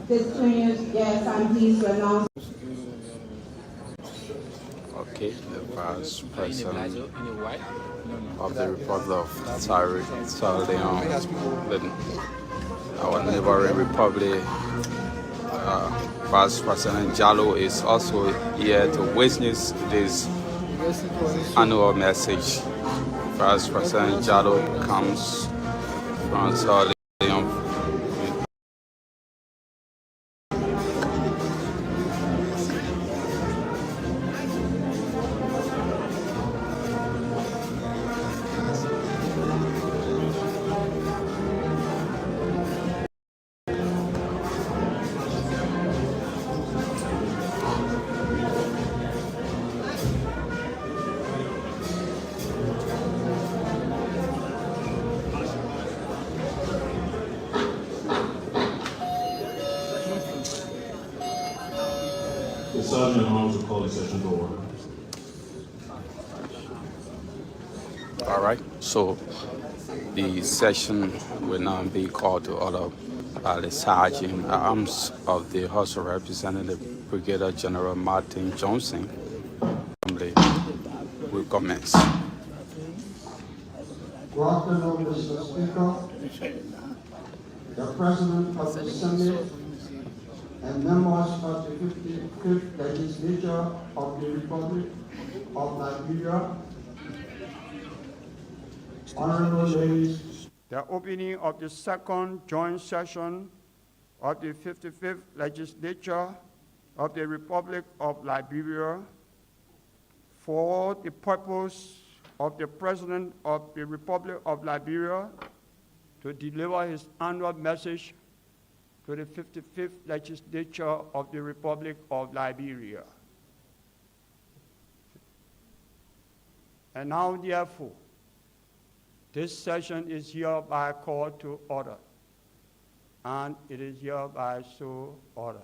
Disclaimers, yes, I'm pleased to announce. Okay, the Vice President of the Republic of Sierra Leone, our neighboring republic, Vice President Jallo is also here to witness this annual message. Vice President Jallo comes from Sierra Leone. The Sergeant Arms will call the session to order. All right, so the session will now be called to order by the Sergeant at Arms of the House of Representatives, Brigadier General Martin Johnson. Will commence. Good afternoon, Mr. Speaker, the President of the Senate, and members of the 55th Legislature of the Republic of Liberia. Honorable ladies, the opening of the second joint session of the 55th Legislature of the Republic of Liberia for the purpose of the President of the Republic of Liberia to deliver his annual message to the 55th Legislature of the Republic of Liberia. And now, therefore, this session is hereby called to order, and it is hereby so ordered.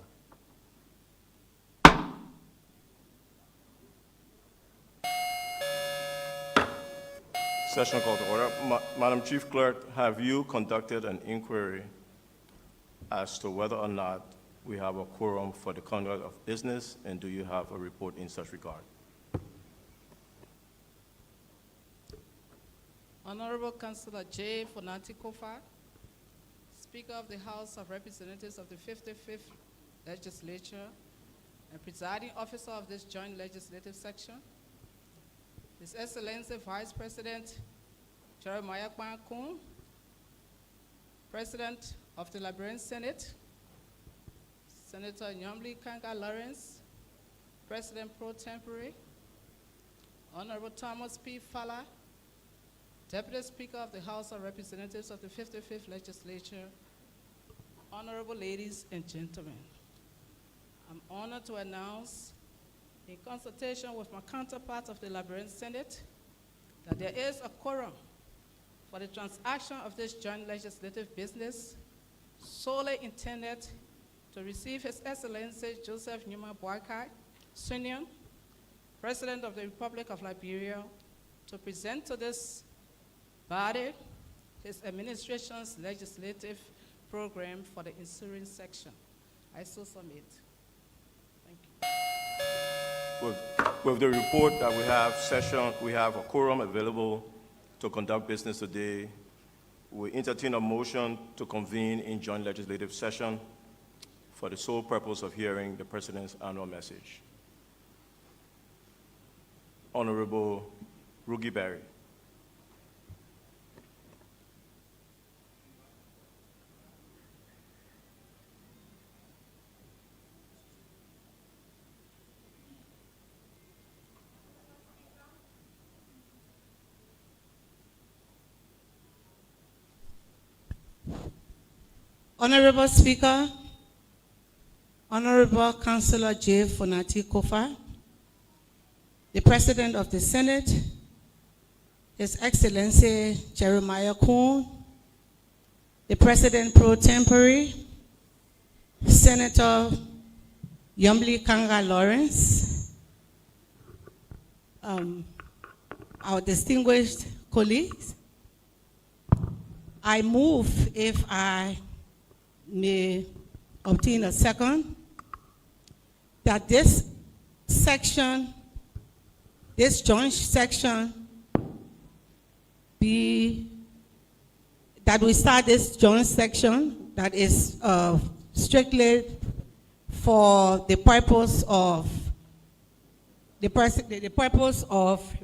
Session called to order. Madam Chief Clerk, have you conducted an inquiry as to whether or not we have a quorum for the conduct of business, and do you have a report in such regard? Honorable Councillor J. Fonati Kofa, Speaker of the House of Representatives of the 55th Legislature and presiding officer of this joint legislative section, His Excellency Vice President Jeremiah Kwan, President of the Liberian Senate, Senator Nyomli Kanga Lawrence, President pro tempore, Honorable Thomas P. Falla, Deputy Speaker of the House of Representatives of the 55th Legislature, honorable ladies and gentlemen, I'm honored to announce, in consultation with my counterparts of the Liberian Senate, that there is a quorum for the transaction of this joint legislative business solely intended to receive His Excellency Joseph Numa Boakai, Sr., President of the Republic of Liberia, to present to this body his administration's legislative program for the ensuing section. I so submit. Thank you. With the report that we have a quorum available to conduct business today. We entertain a motion to convene in joint legislative session for the sole purpose of hearing the President's annual message. Honorable Rugi Berry. Honorable Speaker, Honorable Councillor J. Fonati Kofa, the President of the Senate, His Excellency Jeremiah Kuhn, the President pro tempore, Senator Nyomli Kanga Lawrence, our distinguished colleagues, I move, if I may obtain a second, that this section, this joint section, that we start this joint section that is strictly for the purpose of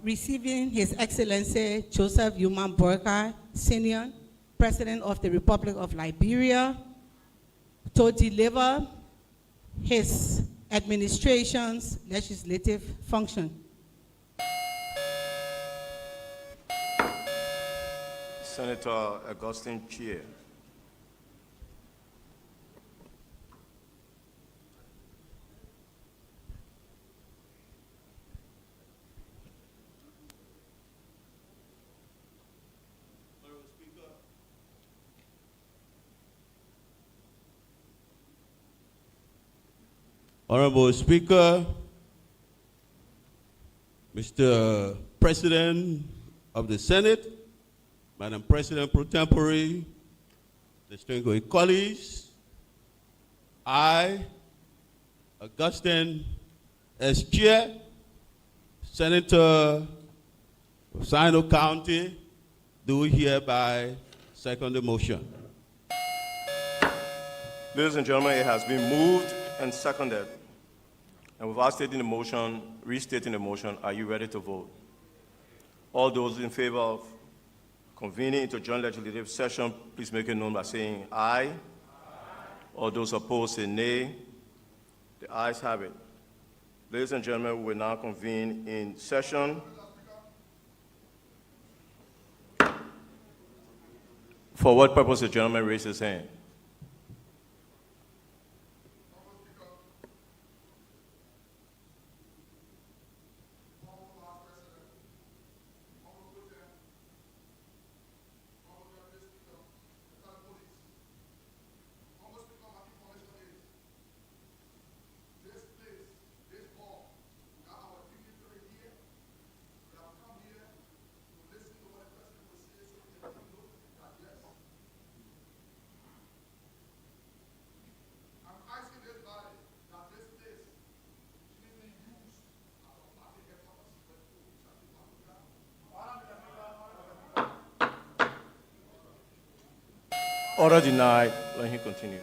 receiving His Excellency Joseph Yuman Boakai, Senior, President of the Republic of Liberia, to deliver his administration's legislative function. Senator Augustine Chia. Honorable Speaker, Mr. President of the Senate, Madam President pro tempore, distinguished colleagues, I, Augustine S. Chair, Senator of Sino County, do hereby second the motion. Ladies and gentlemen, it has been moved and seconded. And without stating the motion, restating the motion, are you ready to vote? All those in favor of convening into joint legislative session, please make it known by saying aye. All those opposed say nay. The ayes have it. Ladies and gentlemen, we will now convene in session. For what purpose the gentleman raised his hand? Order denied. Let him continue.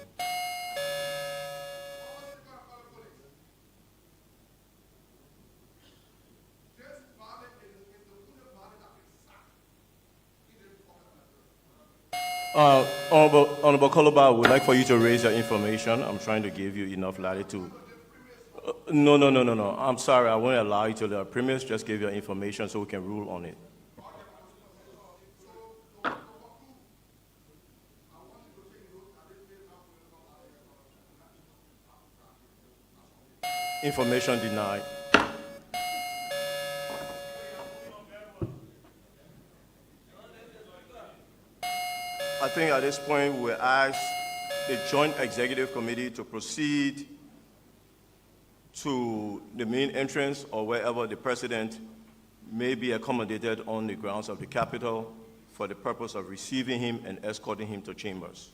Honorable Koloba, I would like for you to raise your information. I'm trying to give you enough latitude. No. I'm sorry. I won't allow you to the premise. Just give your information so we can rule on it. Information denied. I think at this point we'll ask the Joint Executive Committee to proceed to the main entrance or wherever the President may be accommodated on the grounds of the Capitol for the purpose of receiving him and escorting him to chambers.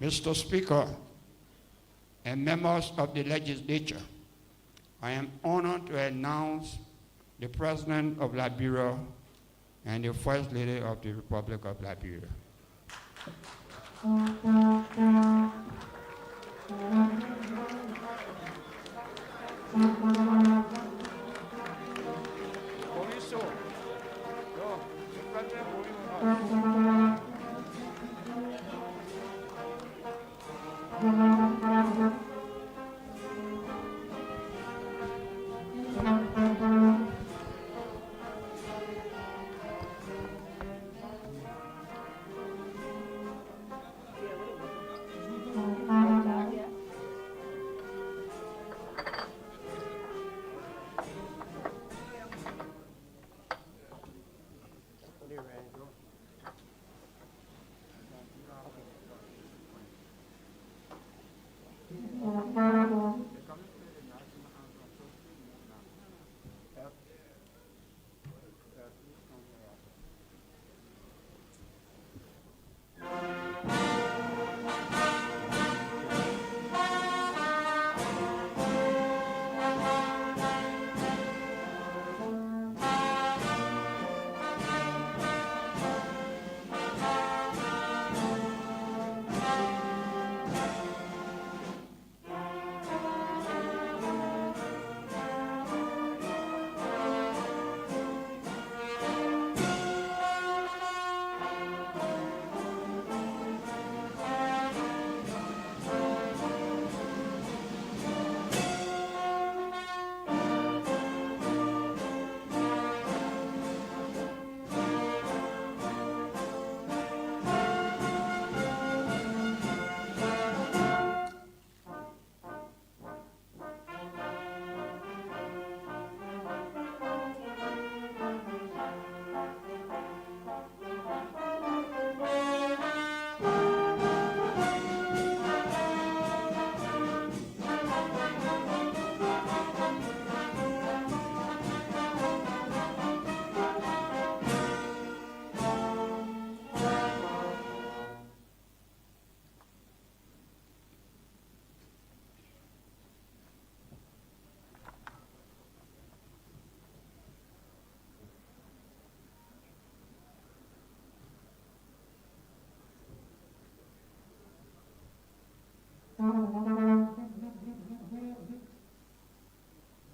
Mr. Speaker, and members of the legislature, I am honored to announce the President of Liberia and the First Lady of the Republic of Liberia.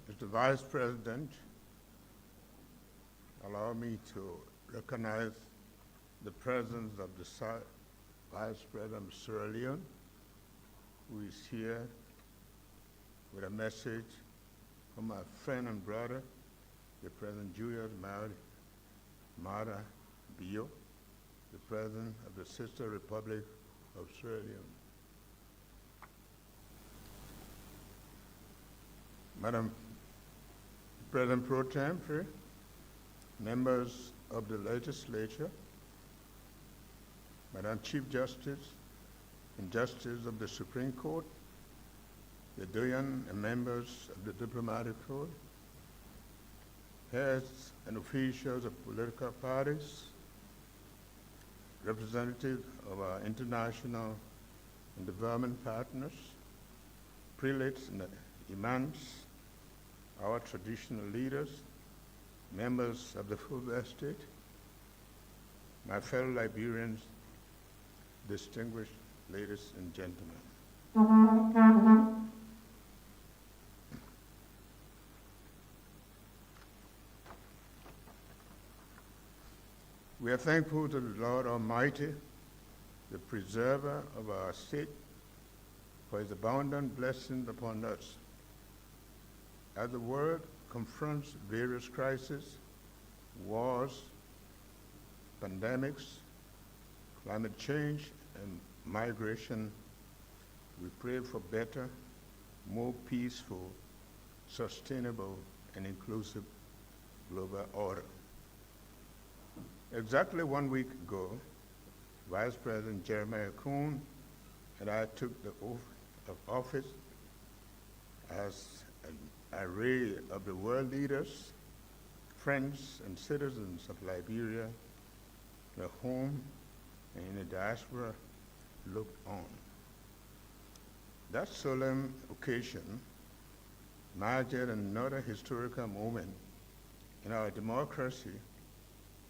Mr. Vice President, allow me to recognize the presence of the Vice President of Sierra Leone, who is here with a message from my friend and brother, the President Julius Mada Bio, the President of the Sister Republic of Sierra Leone. Madam President Pro Tempore, members of the legislature, Madam Chief Justice and Justice of the Supreme Court, the Doyen and members of the Diplomatic Corps, heads and officials of political parties, representatives of our international and development partners, prelates and imams, our traditional leaders, members of the full estate, my fellow Liberians, distinguished ladies and gentlemen. We are thankful to the Lord Almighty, the preserver of our state, for his abundant blessings upon us. As the world confronts various crises, wars, pandemics, climate change, and migration, we pray for better, more peaceful, sustainable, and inclusive global order. Exactly 1 week ago, Vice President Jeremiah Kuhn and I took the oath of office as an array of the world leaders, friends, and citizens of Liberia, the home and in the diaspora, looked on. That solemn occasion marked another historical moment in our democracy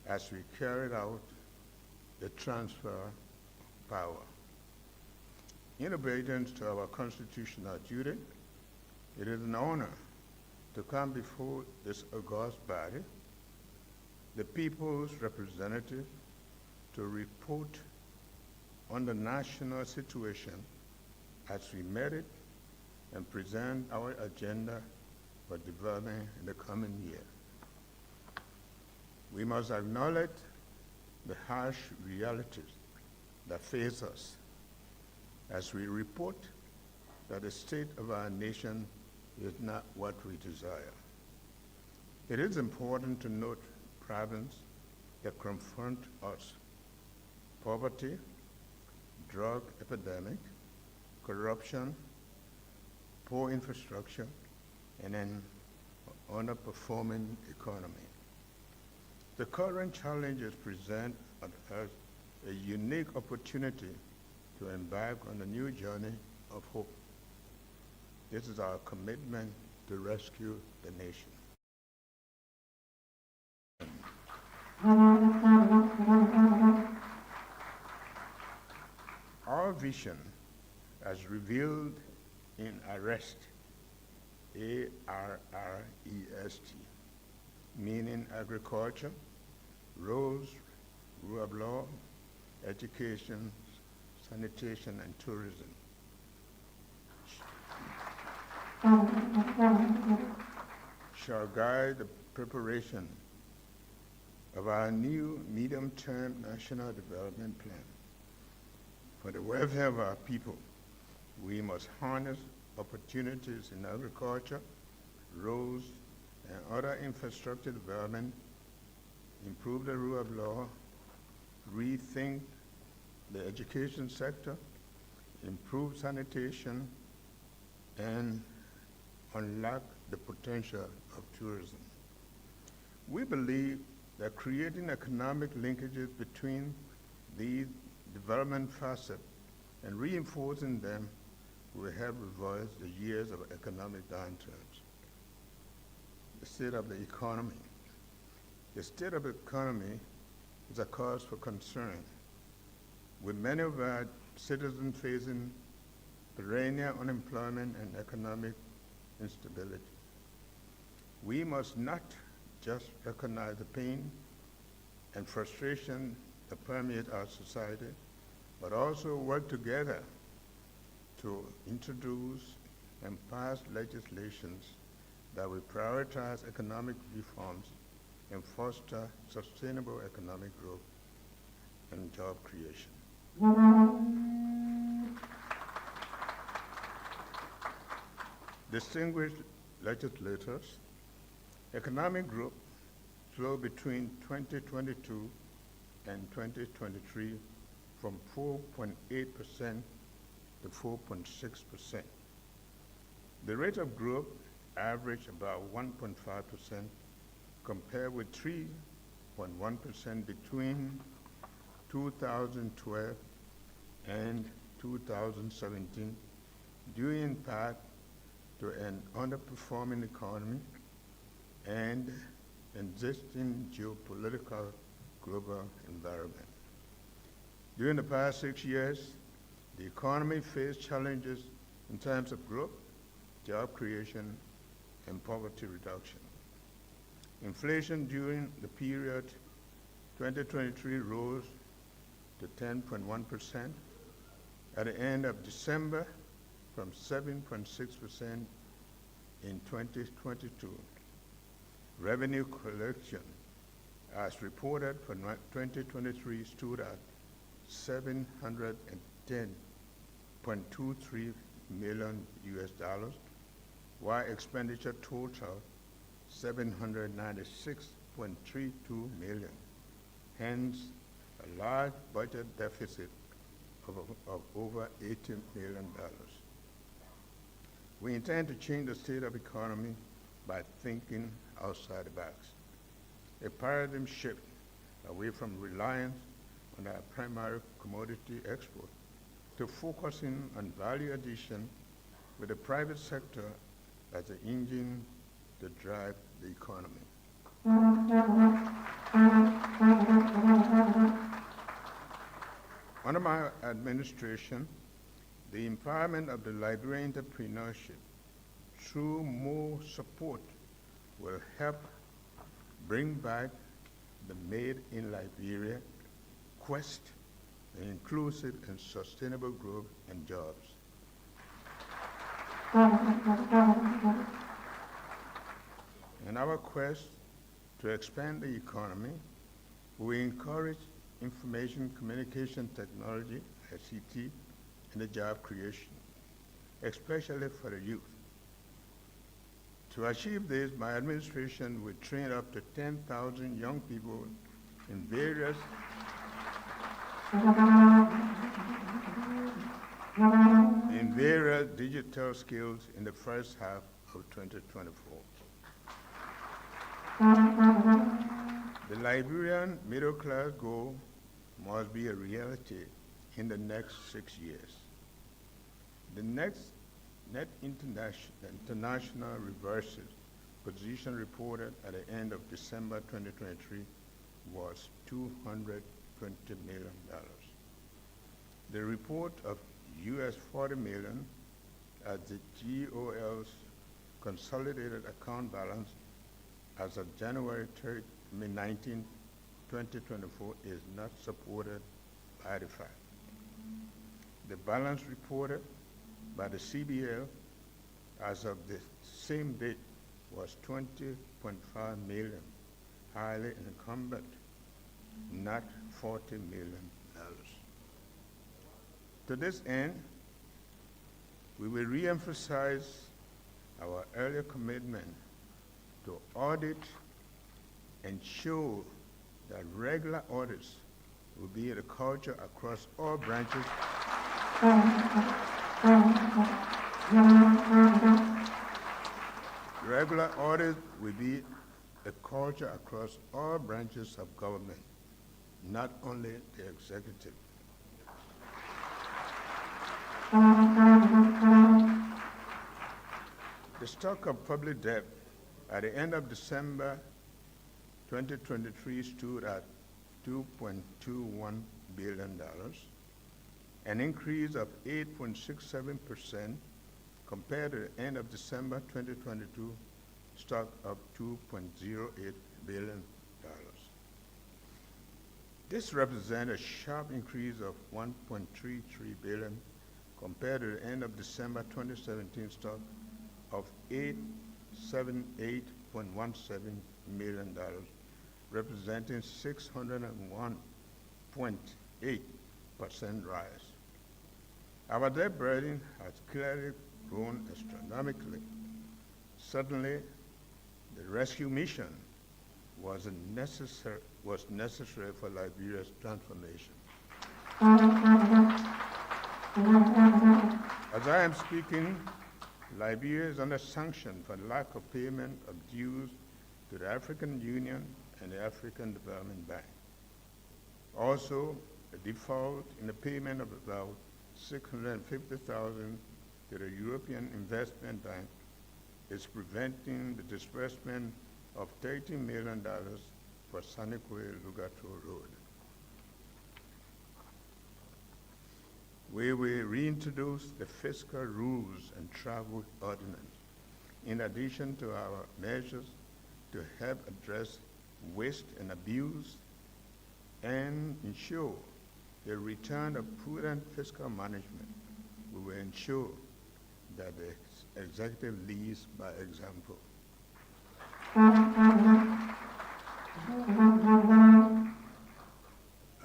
as we carried out the transfer of power. In obedience to our constitutional duty, it is an honor to come before this august body, the people's representative, to report on the national situation as we met it and present our agenda for development in the coming year. We must acknowledge the harsh realities that face us as we report that the state of our nation is not what we desire. It is important to note problems that confront us: poverty, drug epidemic, corruption, poor infrastructure, and an underperforming economy. The current challenges present us a unique opportunity to embark on a new journey of hope. This is our commitment to rescue the nation. Our vision, as revealed in ARREST, A-R-R-E-S-T, meaning agriculture, roads, rule of law, education, sanitation, and tourism, shall guide the preparation of our new medium-term national development plan. For the welfare of our people, we must harness opportunities in agriculture, roads, and other infrastructure development, improve the rule of law, rethink the education sector, improve sanitation, and unlock the potential of tourism. We believe that creating economic linkages between these development facets and reinforcing them will help reverse the years of economic downturns. The state of the economy. The state of the economy is a cause for concern, with many of our citizens facing perennial unemployment and economic instability. We must not just recognize the pain and frustration that permeate our society, but also work together to introduce and pass legislations that will prioritize economic reforms and foster sustainable economic growth and job creation. Distinguished legislators, economic growth slowed between 2022 and 2023 from 4.8% to 4.6%. The rate of growth averaged about 1.5% compared with 3.1% between 2012 and 2017, due in part to an underperforming economy and existing geopolitical global environment. During the past 6 years, the economy faced challenges in terms of growth, job creation, and poverty reduction. Inflation during the period 2023 rose to 10.1% at the end of December from 7.6% in 2022. Revenue collection, as reported for 2023, stood at $710.23 million US, while expenditure totaled $796.32 million. Hence, a large budget deficit of over $80 million. We intend to change the state of the economy by thinking outside the box. A paradigm shift away from reliance on our primary commodity export to focusing on value addition with the private sector as the engine to drive the economy. Under my administration, the empowerment of the Liberian entrepreneurship through more support will help bring back the Made in Liberia quest for inclusive and sustainable growth and jobs. In our quest to expand the economy, we encourage information communication technology, ICT, and the job creation, especially for the youth. To achieve this, my administration will train up to 10,000 young people in various digital skills in the first half of 2024. The Liberian middle class goal must be a reality in the next 6 years. The next net international reverses position reported at the end of December 2023 was $220 million. The report of US $40 million as the GOL's consolidated account balance as of January 19, 2024 is not supported by the fact. The balance reported by the CBL as of the same date was $20.5 million, highly incumbent, not $40 million. To this end, we will re-emphasize our earlier commitment to audit and show that regular audits will be the culture across all branches regular audit will be a culture across all branches of government, not only the executive. The stock of public debt at the end of December 2023 stood at $2.21 billion, an increase of 8.67% compared to the end of December 2022 stock of $2.08 billion. This represents a sharp increase of $1.33 billion compared to the end of December 2017 stock of $878.17 million, representing 601.8% rise. Our debt burden has clearly grown astronomically. Suddenly, the rescue mission was necessary for Liberia's transformation. As I am speaking, Liberia is under sanction for lack of payment of dues to the African Union and the African Development Bank. Also, a default in the payment of about $650,000 to the European Investment Bank is preventing the disbursement of $30 million for Sanikwe-Lugato Road. We will reintroduce the fiscal rules and travel ordinance, in addition to our measures to help address waste and abuse and ensure the return of prudent fiscal management. We will ensure that the executive leads by example.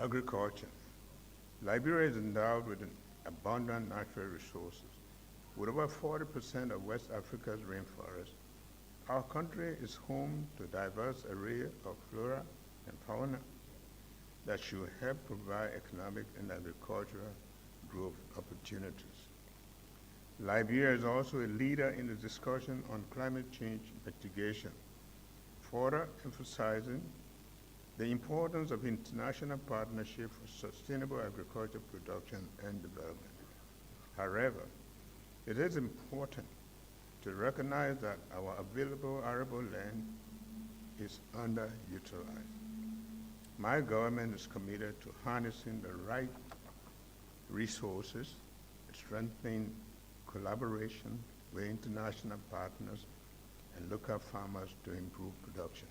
Agriculture. Liberia is endowed with abundant natural resources. With over 40% of West Africa's rainforest, our country is home to a diverse array of flora and fauna that should help provide economic and agricultural growth opportunities. Liberia is also a leader in the discussion on climate change mitigation, further emphasizing the importance of international partnership for sustainable agricultural production and development. However, It is important to recognize that our available arable land is underutilized. My government is committed to harnessing the right resources, strengthening collaboration with international partners and local farmers to improve production.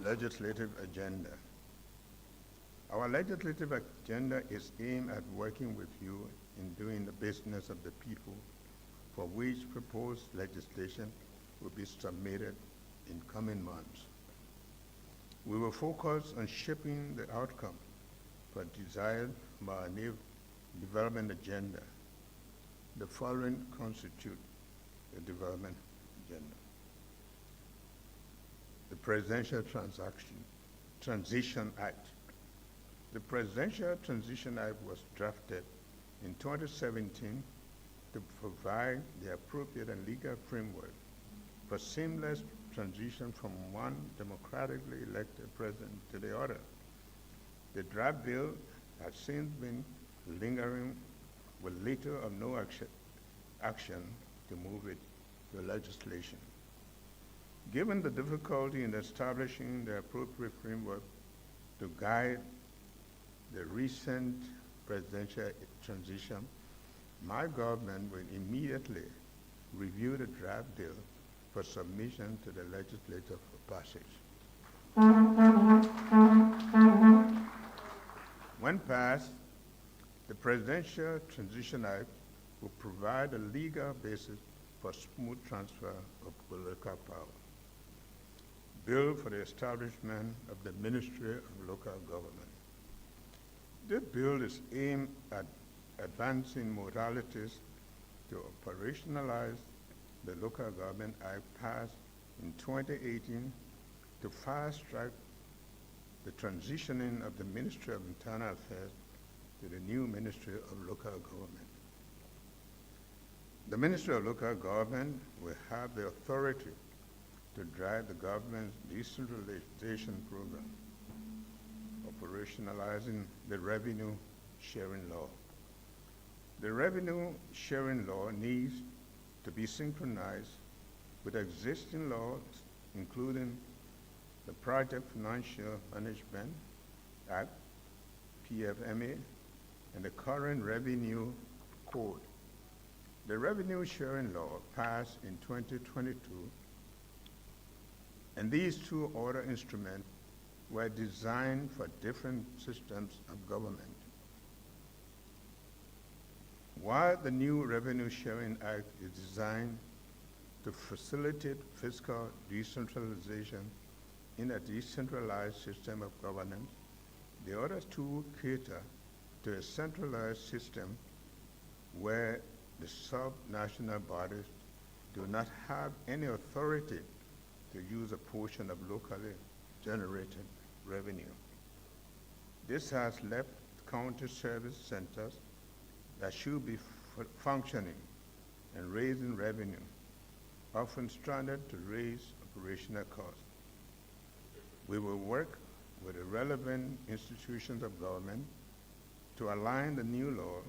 Legislative agenda. Our legislative agenda is aimed at working with you in doing the business of the people, for which proposed legislation will be submitted in coming months. We will focus on shaping the outcome for desired from our new development agenda. The following constitute the development agenda. The Presidential Transition Act. The Presidential Transition Act was drafted in 2017 to provide the appropriate and legal framework for seamless transition from one democratically elected president to the other. The draft bill has since been lingering with little or no action to move it to legislation. Given the difficulty in establishing the appropriate framework to guide the recent presidential transition, my government will immediately review the draft bill for submission to the legislature for passage. When passed, the Presidential Transition Act will provide a legal basis for smooth transfer of political power. Bill for the establishment of the Ministry of Local Government. This bill is aimed at advancing modalities to operationalize the Local Government Act passed in 2018 to fast-track the transitioning of the Ministry of Internal Affairs to the new Ministry of Local Government. The Ministry of Local Government will have the authority to drive the government's decentralization program, operationalizing the revenue sharing law. The revenue sharing law needs to be synchronized with existing laws, including the Project Financial Management Act, PFMA, and the current Revenue Code. The revenue sharing law passed in 2022, and these two other instruments were designed for different systems of government. While the new Revenue Sharing Act is designed to facilitate fiscal decentralization in a decentralized system of governance, the other two cater to a centralized system where the sub-national bodies do not have any authority to use a portion of locally generated revenue. This has left county service centers that should be functioning and raising revenue, often stranded to raise operational costs. We will work with the relevant institutions of government to align the new law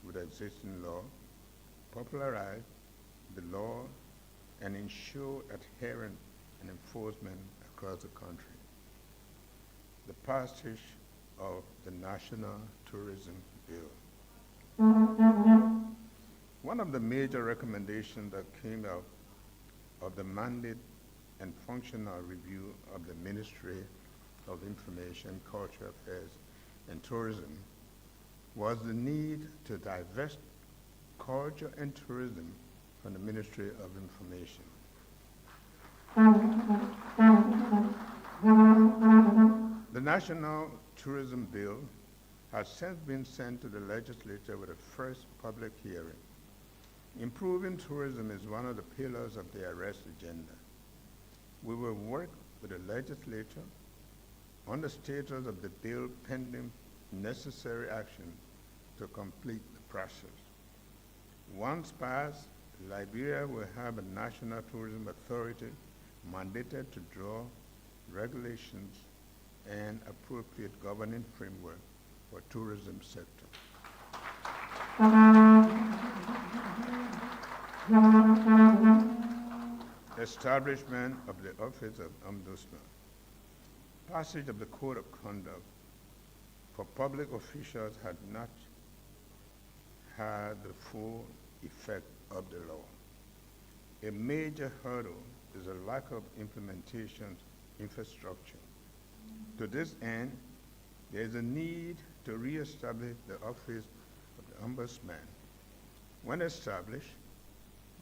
with existing law, popularize the law, and ensure adherence and enforcement across the country. The passage of the National Tourism Bill. One of the major recommendations that came out of the mandate and functional review of the Ministry of Information, Cultural Affairs, and Tourism was the need to divest culture and tourism from the Ministry of Information. The National Tourism Bill has since been sent to the legislature with a first public hearing. Improving tourism is one of the pillars of the arrest agenda. We will work with the legislature on the status of the bill pending necessary action to complete the process. Once passed, Liberia will have a national tourism authority mandated to draw regulations and appropriate governing framework for tourism sector. Establishment of the Office of Ombudsman. Passage of the Code of Conduct for public officials had not had the full effect of the law. A major hurdle is a lack of implementation infrastructure. To this end, there is a need to reestablish the Office of the Ombudsman. When established,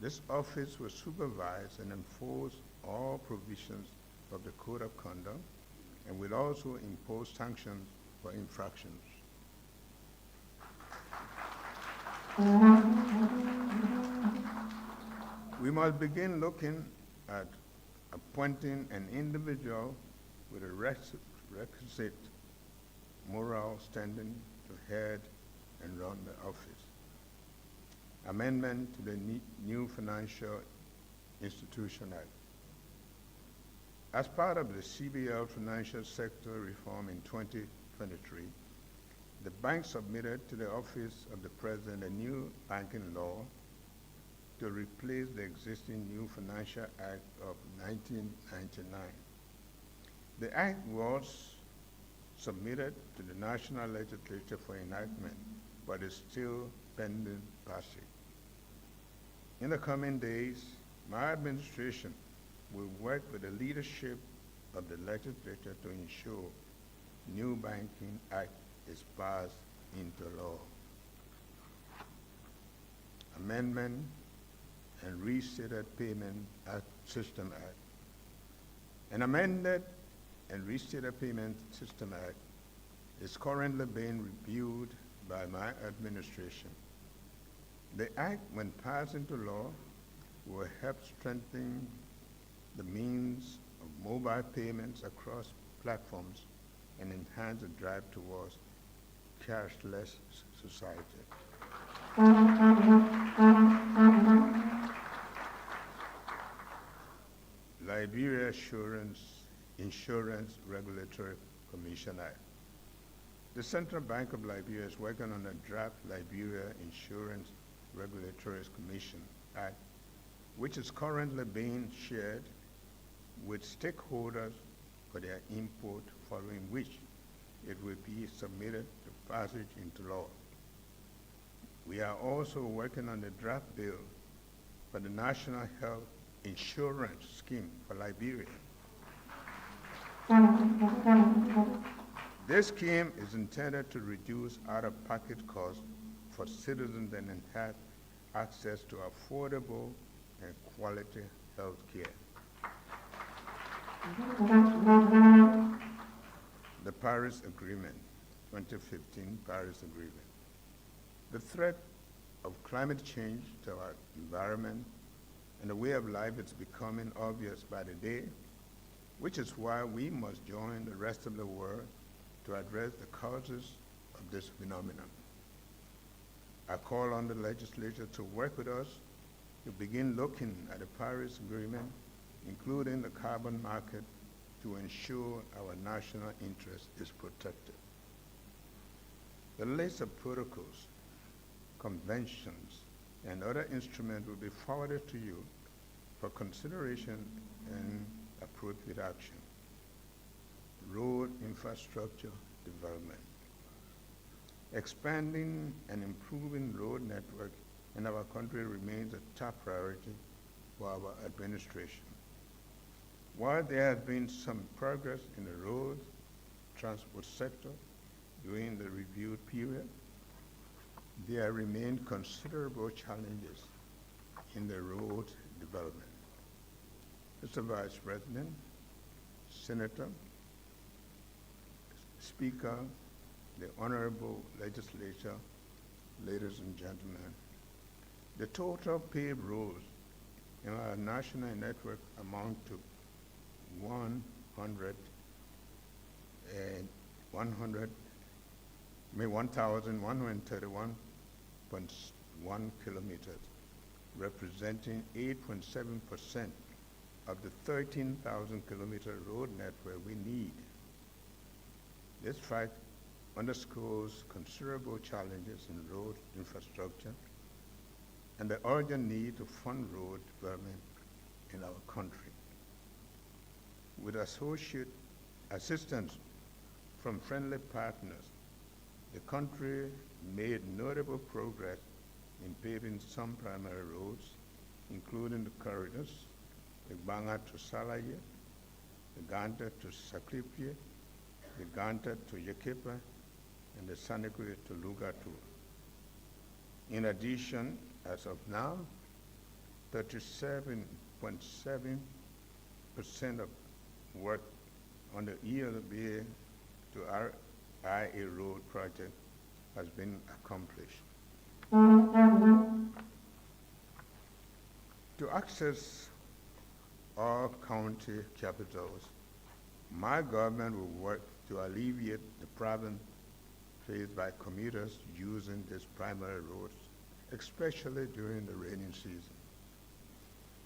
this office will supervise and enforce all provisions of the Code of Conduct and will also impose sanctions for infractions. We must begin looking at appointing an individual with a requisite moral standing to head and run the office. Amendment to the new Financial Institution Act. As part of the CBL financial sector reform in 2023, the bank submitted to the Office of the President a new banking law to replace the existing new Financial Act of 1999. The act was submitted to the National Legislature for enactment, but is still pending passage. In the coming days, my administration will work with the leadership of the legislature to ensure new Banking Act is passed into law. Amendment and Restated Payment System Act. An amended and Restated Payment System Act is currently being reviewed by my administration. The act, when passed into law, will help strengthen the means of mobile payments across platforms and enhance the drive towards cashless society. Liberia Insurance Regulatory Commission Act. The Central Bank of Liberia is working on a draft Liberia Insurance Regulatory Commission Act, which is currently being shared with stakeholders for their input, following which it will be submitted to passage into law. We are also working on the draft bill for the National Health Insurance Scheme for Liberia. This scheme is intended to reduce out-of-pocket costs for citizens and enhance access to affordable and quality health care. The Paris Agreement, 2015 Paris Agreement. The threat of climate change to our environment and the way of life is becoming obvious by the day, which is why we must join the rest of the world to address the causes of this phenomenon. I call on the legislature to work with us to begin looking at the Paris Agreement, including the carbon market, to ensure our national interest is protected. The list of protocols, conventions, and other instruments will be forwarded to you for consideration and appropriate action. Road infrastructure development. Expanding and improving road network in our country remains a top priority for our administration. While there has been some progress in the road transport sector during the review period, there remain considerable challenges in the road development. Mr. Vice President, Senator, Speaker, the Honorable Legislature, ladies and gentlemen, the total paved roads in our national network amount to 1,131.1 kilometers, representing 8.7% of the 13,000 kilometer road network we need. This fact underscores considerable challenges in road infrastructure and the urgent need to fund road development in our country. With associate assistance from friendly partners, the country made notable progress in paving some primary roads, including the corridors, the Banga to Salaya, the Ganta to Saklipye, the Ganta to Yekepa, and the Sanekwe to Lugatu. In addition, as of now, 37.7% of work on the ELBA to RIA road project has been accomplished. To access all county capitals, my government will work to alleviate the problem faced by commuters using these primary roads, especially during the rainy season.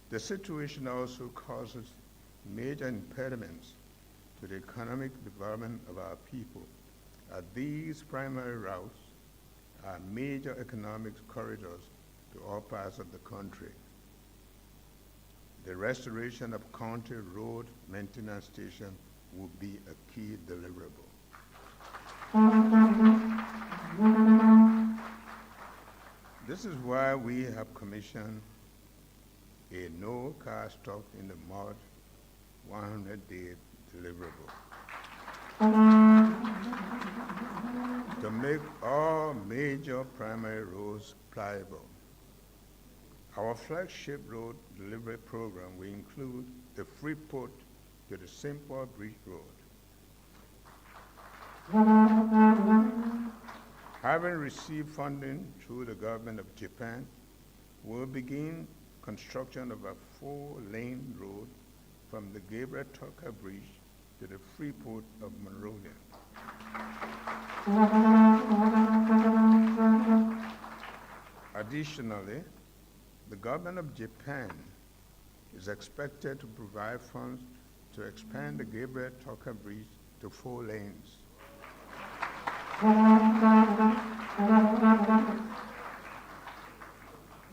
The situation also causes major impediments to the economic development of our people, as these primary routes are major economic corridors to all parts of the country. The restoration of county road maintenance stations will be a key deliverable. This is why we have commissioned a no car stop in the mud 100-day deliverable to make all major primary roads pliable. Our flagship road delivery program will include the free port to the Simple Bridge Road. Having received funding through the government of Japan, we'll begin construction of a 4-lane road from the Gabriel Tucker Bridge to the free port of Monrovia. Additionally, the government of Japan is expected to provide funds to expand the Gabriel Tucker Bridge to 4 lanes.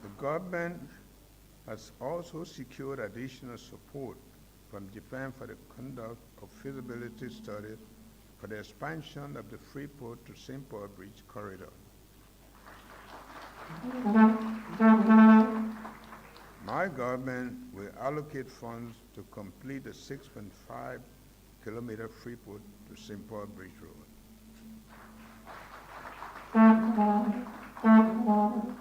The government has also secured additional support from Japan for the conduct of feasibility studies for the expansion of the Freeport to St. Paul Bridge corridor. My government will allocate funds to complete the 6.5-kilometer Freeport to St. Paul Bridge Road.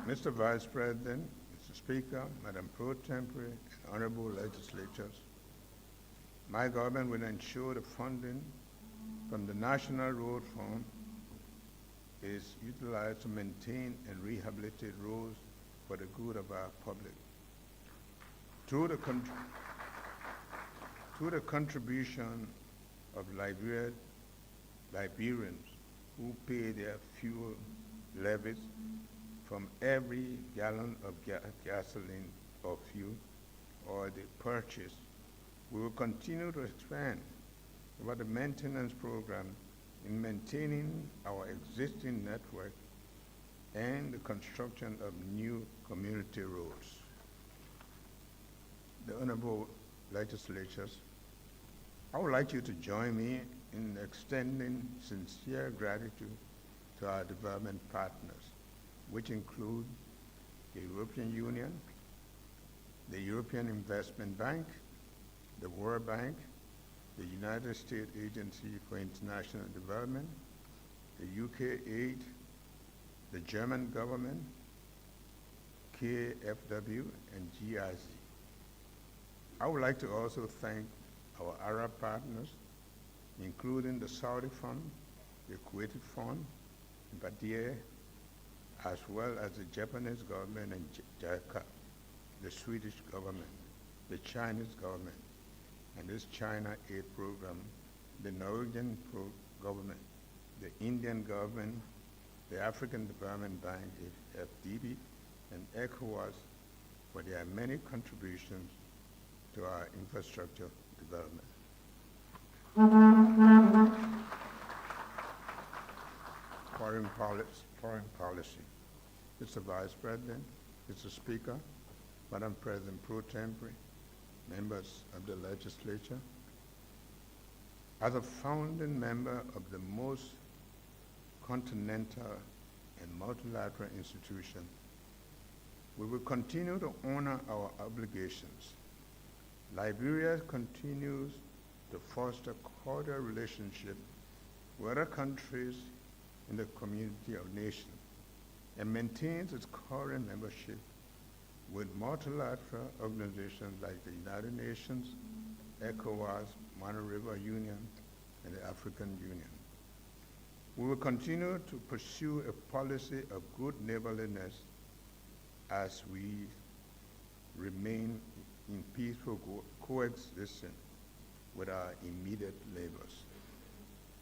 Mr. Vice President, Mr. Speaker, Madam Pro Tempore, and honorable legislators, my government will ensure the funding from the National Road Fund is utilized to maintain and rehabilitate roads for the good of our public. Through the contribution of Liberians who pay their fuel levies from every gallon of gasoline or fuel or the purchase, we will continue to expand about the maintenance program in maintaining our existing network and the construction of new community roads. The honorable legislators, I would like you to join me in extending sincere gratitude to our development partners, which include the European Union, the European Investment Bank, the World Bank, the United States Agency for International Development, the UK Aid, the German government, KFW, and GIZ. I would like to also thank our Arab partners, including the Saudi Fund, the Kuwaiti Fund, Badia, as well as the Japanese government and JICA, the Swedish government, the Chinese government, and this China Aid program, the Norwegian government, the Indian government, the African Development Bank, FDB, and ECOWAS for their many contributions to our infrastructure development. foreign policy. Mr. Vice President, Mr. Speaker, Madam President Pro Tempore, members of the legislature, as a founding member of the most continental and multilateral institution, we will continue to honor our obligations. Liberia continues to foster cordial relationship with other countries in the community of nations and maintains its current membership with multilateral organizations like the United Nations, ECOWAS, Monrovia Union, and the African Union. We will continue to pursue a policy of good neighborliness as we remain in peaceful coexistence with our immediate neighbors.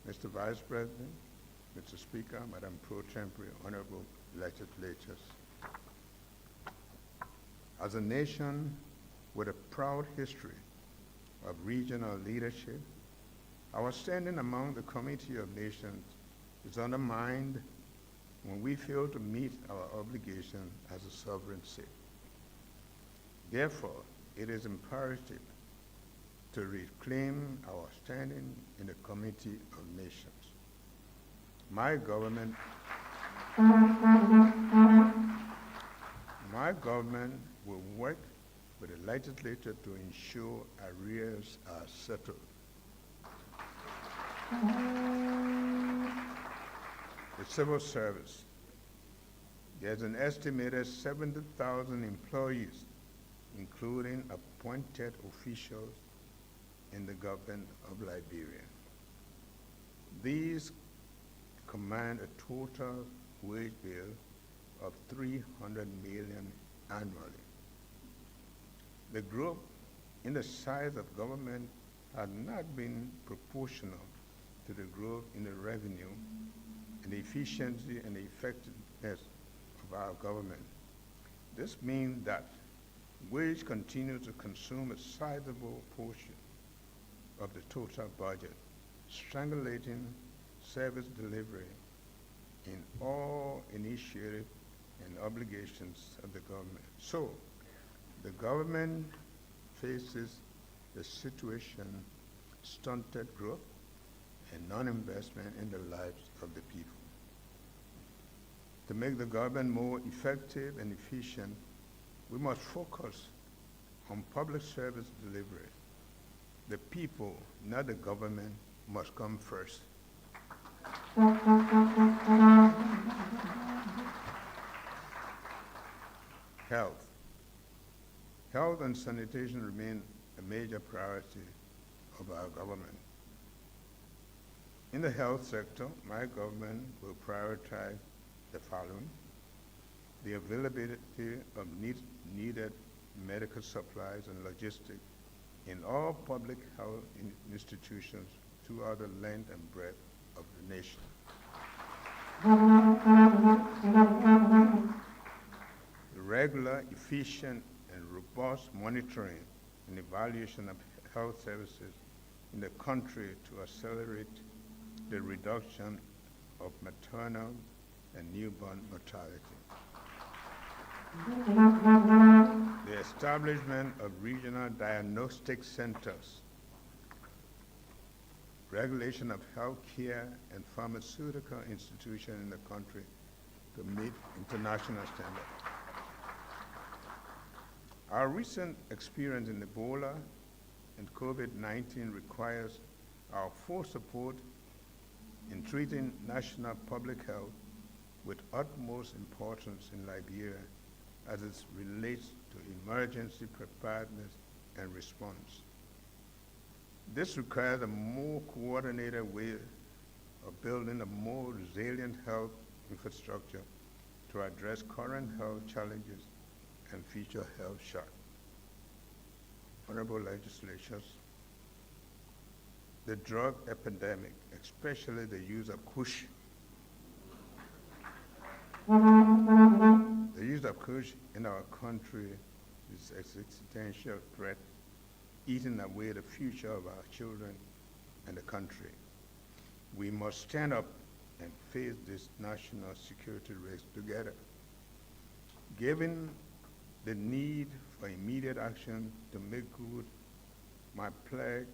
Mr. Vice President, Mr. Speaker, Madam Pro Tempore, honorable legislators, as a nation with a proud history of regional leadership, our standing among the Community of Nations is undermined when we fail to meet our obligation as a sovereign state. Therefore, it is imperative to reclaim our standing in the Community of Nations. My government will work with the legislature to ensure arrears are settled. The civil service. There's an estimated 70,000 employees, including appointed officials in the government of Liberia. These command a total wage bill of $300 million annually. The growth in the size of government has not been proportional to the growth in the revenue and the efficiency and the effectiveness of our government. This means that wage continues to consume a sizable portion of the total budget, strangulating service delivery in all initiatives and obligations of the government. So, the government faces the situation stunted growth and non-investment in the lives of the people. To make the government more effective and efficient, we must focus on public service delivery. The people, not the government, must come first. Health. Health and sanitation remain a major priority of our government. In the health sector, my government will prioritize the following: the availability of needed medical supplies and logistics in all public health institutions throughout the length and breadth of the nation. The regular, efficient, and robust monitoring and evaluation of health services in the country to accelerate the reduction of maternal and newborn mortality. The establishment of regional diagnostic centers, regulation of healthcare and pharmaceutical institutions in the country to meet international standards. Our recent experience in Ebola and COVID-19 requires our full support in treating national public health with utmost importance in Liberia as it relates to emergency preparedness and response. This requires a more coordinated way of building a more resilient health infrastructure to address current health challenges and future health shocks. Honorable legislators, the drug epidemic, especially the use of kush, in our country is an existential threat, eating away the future of our children and the country. We must stand up and face this national security risk together. Given the need for immediate action to make good my pledge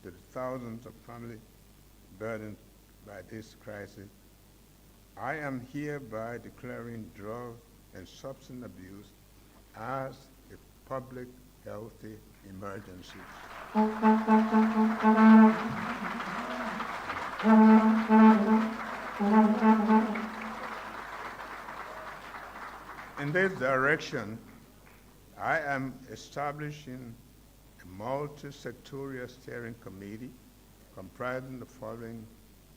to the thousands of families burdened by this crisis, I am hereby declaring drug and substance abuse as a public health emergency. In this direction, I am establishing a multi-sectorial steering committee comprising the following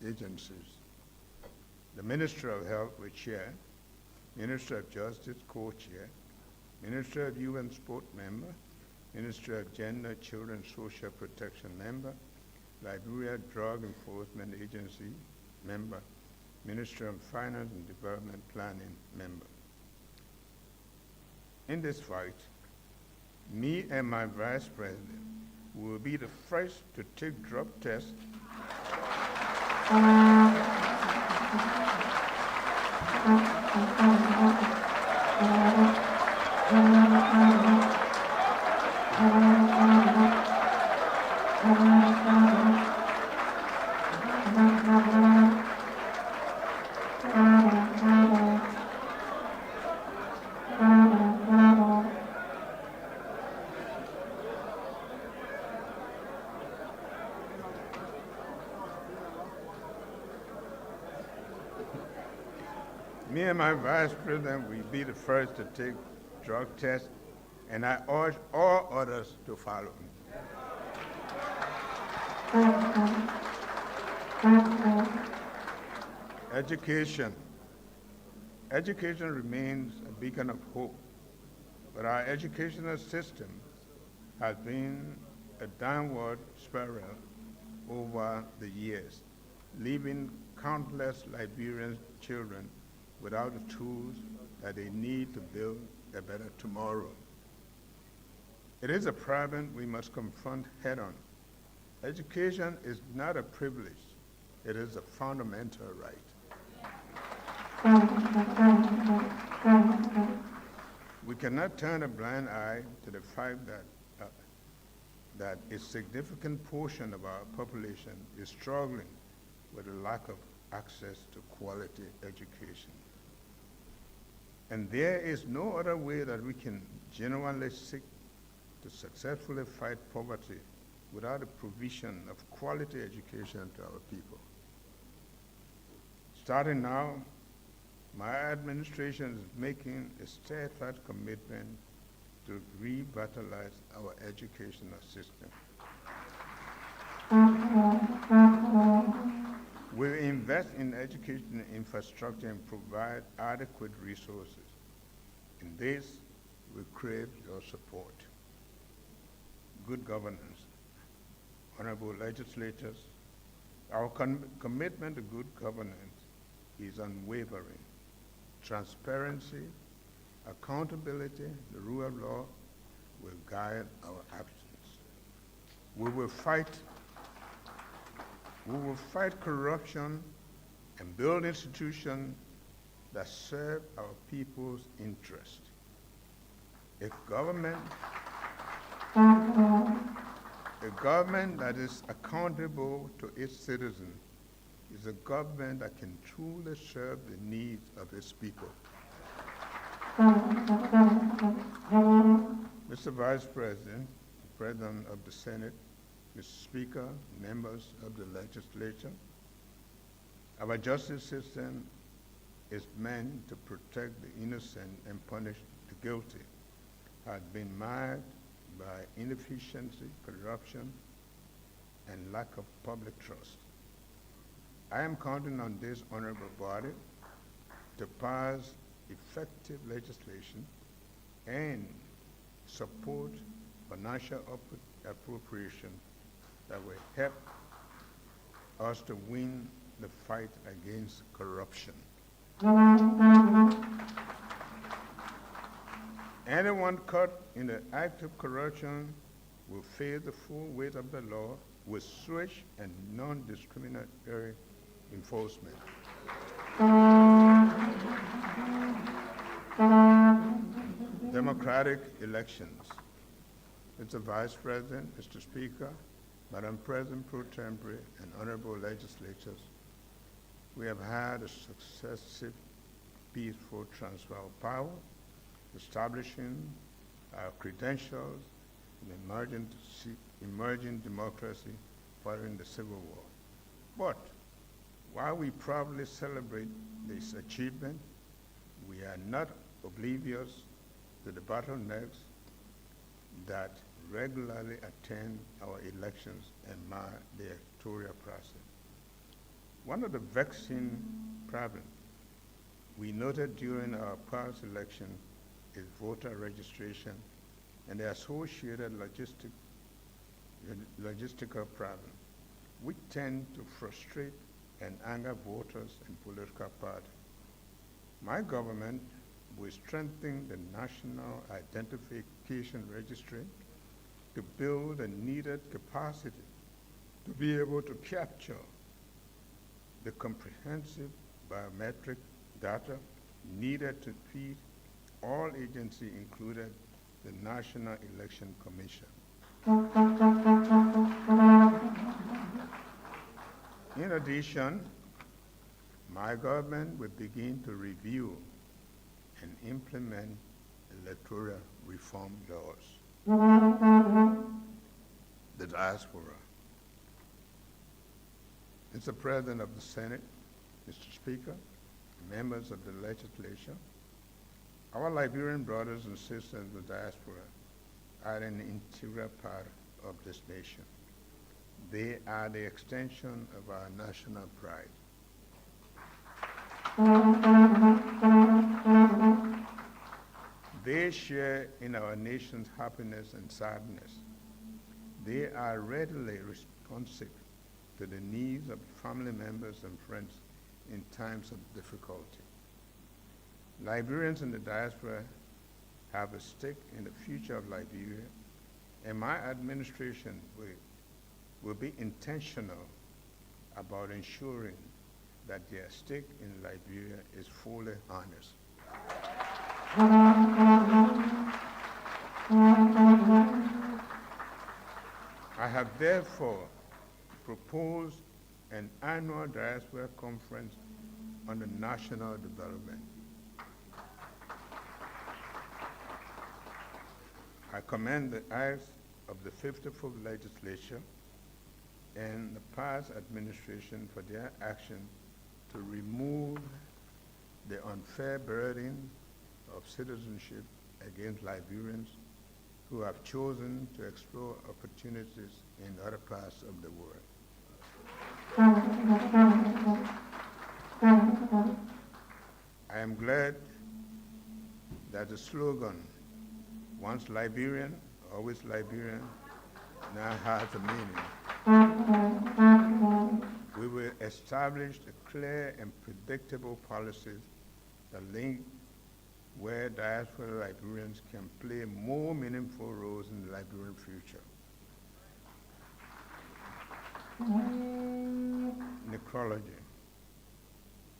agencies: the Ministry of Health, with chair, Ministry of Justice, co-chair, Ministry of Youth and Sport, member, Ministry of Gender, Children, Social Protection, member, Liberia Drug Enforcement Agency, member, Ministry of Finance and Development Planning, member. In this fight, me and my Vice President will be the first to take drug tests Me and my Vice President will be the first to take drug tests, and I urge all others to follow me. Education. Education remains a beacon of hope, but our educational system has been a downward spiral over the years, leaving countless Liberian children without the tools that they need to build a better tomorrow. It is a problem we must confront head-on. Education is not a privilege, it is a fundamental right. We cannot turn a blind eye to the fact that a significant portion of our population is struggling with a lack of access to quality education. And there is no other way that we can genuinely seek to successfully fight poverty without the provision of quality education to our people. Starting now, my administration is making a steadfast commitment to revitalize our educational system. We invest in education infrastructure and provide adequate resources. In this, we crave your support. Good governance. Honorable legislators, our commitment to good governance is unwavering. Transparency, accountability, the rule of law will guide our actions. We will fight corruption and build institutions that serve our people's interest. A government that is accountable to its citizens is a government that can truly serve the needs of its people. Mr. Vice President, President of the Senate, Mr. Speaker, members of the legislature, our justice system is meant to protect the innocent and punish the guilty, has been marred by inefficiency, corruption, and lack of public trust. I am counting on this honorable body to pass effective legislation and support financial appropriation that will help us to win the fight against corruption. Anyone caught in the act of corruption will face the full weight of the law with swift and non-discriminatory enforcement. Democratic elections. Mr. Vice President, Mr. Speaker, Madam President Pro Tempore, and honorable legislators, we have had a successive peaceful transfer of power, establishing our credentials in emerging democracy following the Civil War. But while we proudly celebrate this achievement, we are not oblivious to the bottlenecks that regularly attend our elections and mar the electoral process. One of the vexing problems we noted during our past election is voter registration and the associated logistical problems, which tend to frustrate and anger voters and political parties. My government will strengthen the National Identification Registry to build the needed capacity to be able to capture the comprehensive biometric data needed to feed all agencies, including the National Election Commission. In addition, my government will begin to review and implement electoral reform laws. The Diaspora. Mr. President of the Senate, Mr. Speaker, members of the legislature, our Liberian brothers and sisters in the diaspora are an integral part of this nation. They are the extension of our national pride. They share in our nation's happiness and sadness. They are readily responsive to the needs of family members and friends in times of difficulty. Liberians in the diaspora have a stake in the future of Liberia, and my administration will be intentional about ensuring that their stake in Liberia is fully honest. I have therefore proposed an annual diaspora conference on the national development. I commend the acts of the 54th legislature and the past administration for their action to remove the unfair burden of citizenship against Liberians who have chosen to explore opportunities in other parts of the world. I am glad that the slogan, "Once Liberian, always Liberian," now has a meaning. We will establish a clear and predictable policies that link where diaspora Liberians can play more meaningful roles in the Liberian future. Necrology.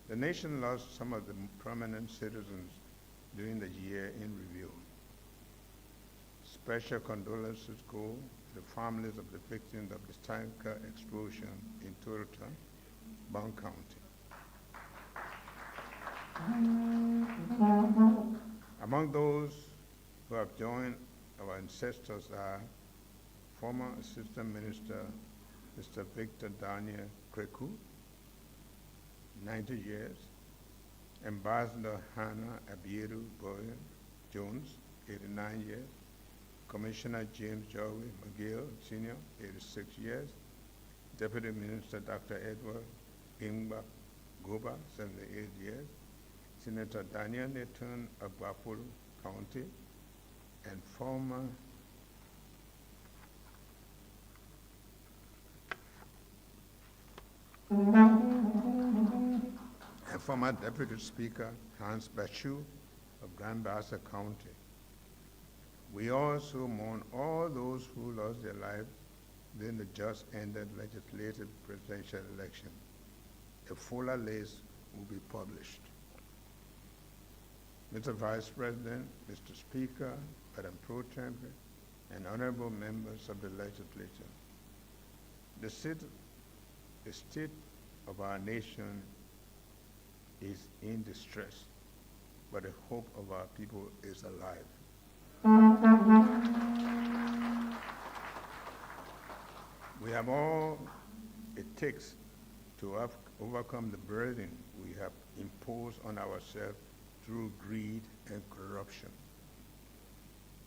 The nation lost some of the prominent citizens during the year in review. Special condolences go to the families of the victims of the tanker explosion in Toronto, Bond County. Among those who have joined our ancestors are former Assistant Minister Mr. Victor Daniel Kreku, 90 years, Ambassador Hannah Abiedu Boyan Jones, 89 years, Commissioner James Joey McGill, Sr., 86 years, Deputy Minister Dr. Edward Imba Goba, 78 years, Senator Daniel Nathan of Bapulu County, and former Deputy Speaker Hans Bachu of Grand Bassa County. We also mourn all those who lost their lives during the just ended legislative presidential election. a fuller list will be published. Mr. Vice President, Mr. Speaker, Madam Pro Tempore, and honorable members of the legislature, the state of our nation is in distress, but the hope of our people is alive. We have all it takes to overcome the burden we have imposed on ourselves through greed and corruption.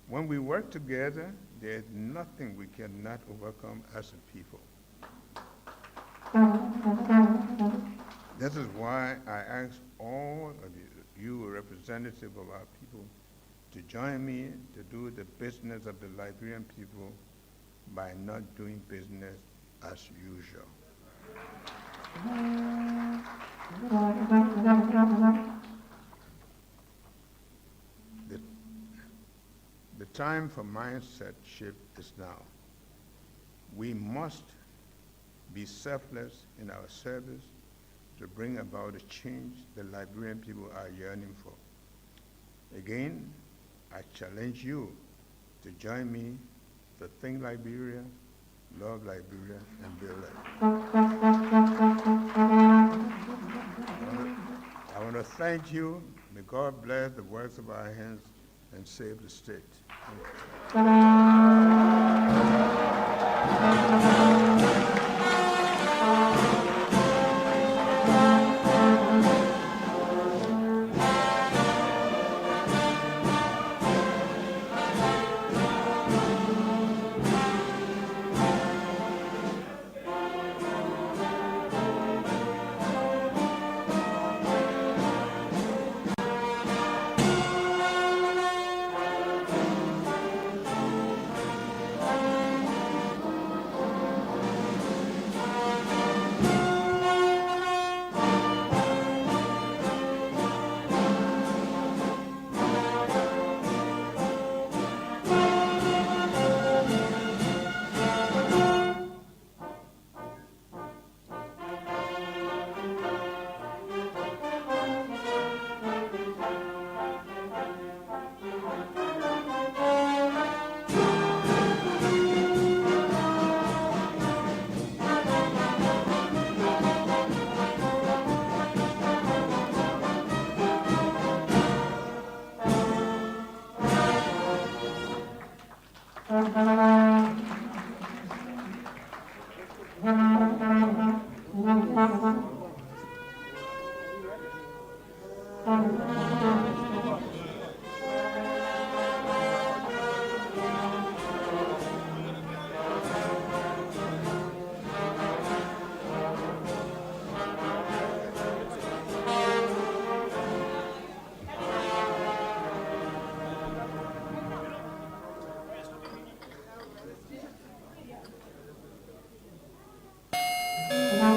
When we work together, there is nothing we cannot overcome as a people. This is why I ask all of you representatives of our people to join me to do the business of the Liberian people by not doing business as usual. The time for mindset shift is now. We must be selfless in our service to bring about the change the Liberian people are yearning for. Again, I challenge you to join me to think Liberia, love Liberia, and build it. I want to thank you. May God bless the works of our hands and save the state.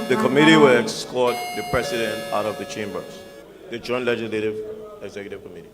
The committee will escort the president out of the chambers. The Joint Legislative Executive Committee.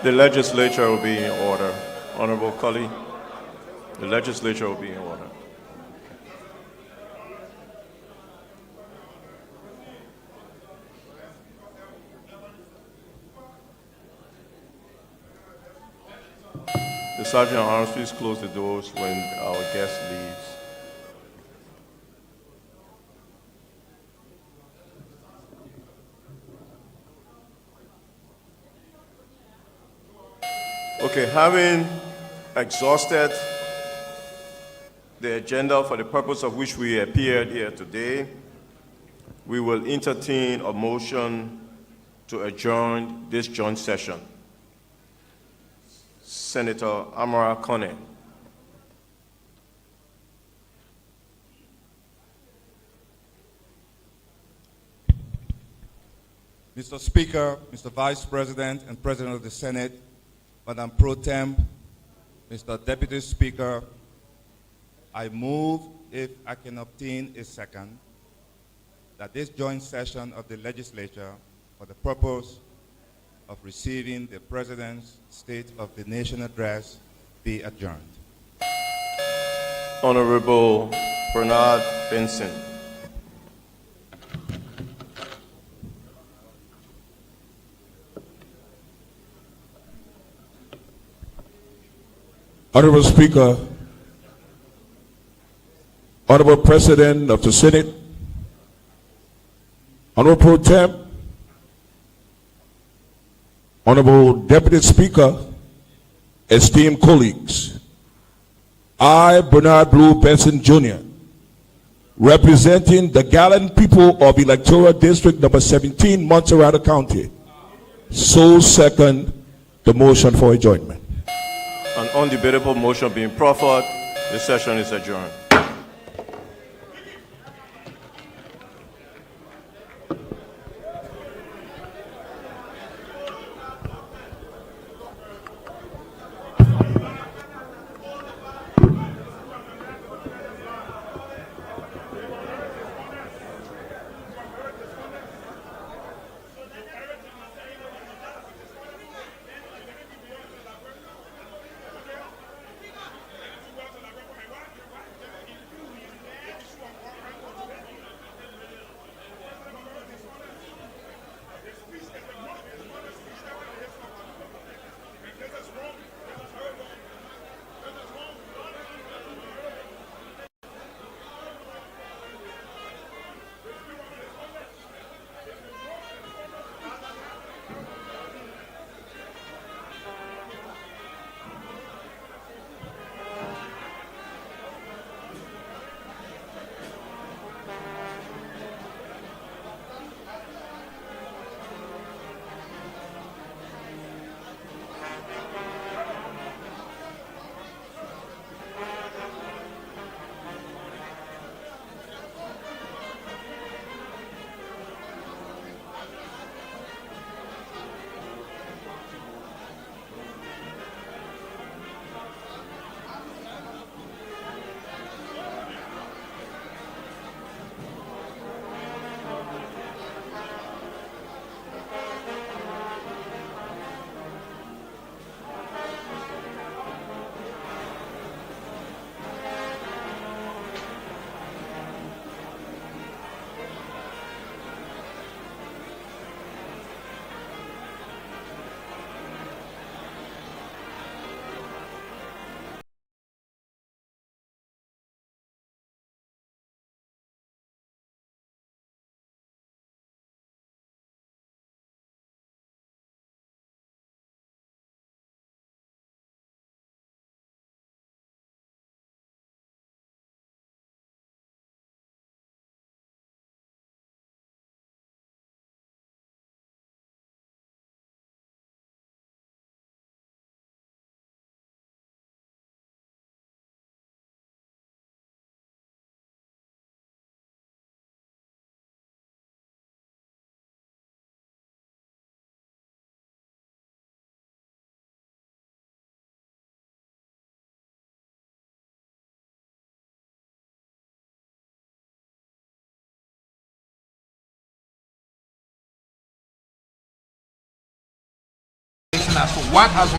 The legislature will be in order. Honorable Cully, the legislature will be in order. The Sergeant at Arms, please close the doors when our guest leaves. Okay, having exhausted the agenda for the purpose of which we appeared here today, we will entertain a motion to adjourn this joint session. Senator Amara Kone. Mr. Speaker, Mr. Vice President and President of the Senate, Madam Pro Tem, Mr. Deputy Speaker, I move, if I can obtain a second, that this joint session of the legislature for the purpose of receiving the President's State of the Nation address be adjourned. Honorable Bernard Benson. Honorable Speaker, Honorable President of the Senate, Honorable Pro Tem, Honorable Deputy Speaker, esteemed colleagues, I, Bernard Blue Benson Jr., representing the gallant people of Electoral District number 17, Monterey County, so second the motion for adjournment. An undebatable motion being proffered, the session is adjourned. as to what has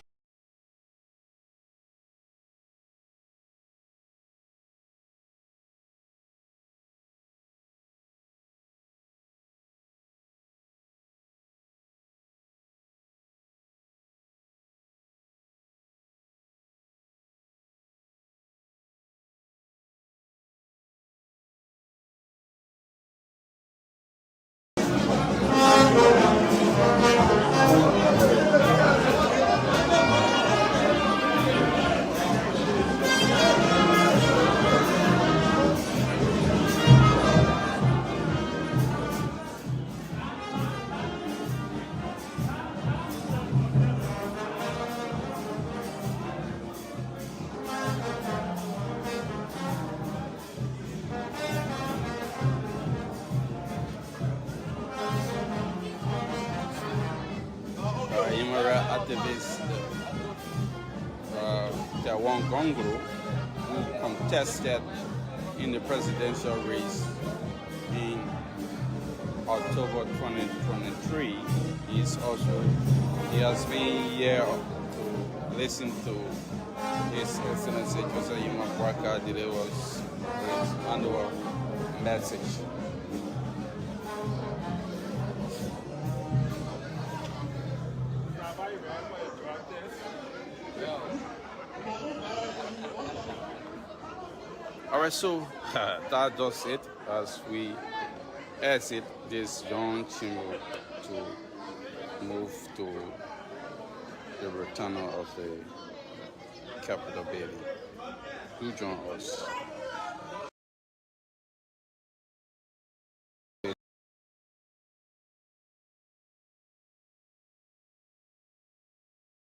human rights activist Tawan Gongro, who contested in the presidential race in October 2023. He has been here to listen to His Excellency Joseph Yuma Boakai delivers his annual message. All right, so that does it as we exit this young chamber to move to the return of the Capitol building. Do join us.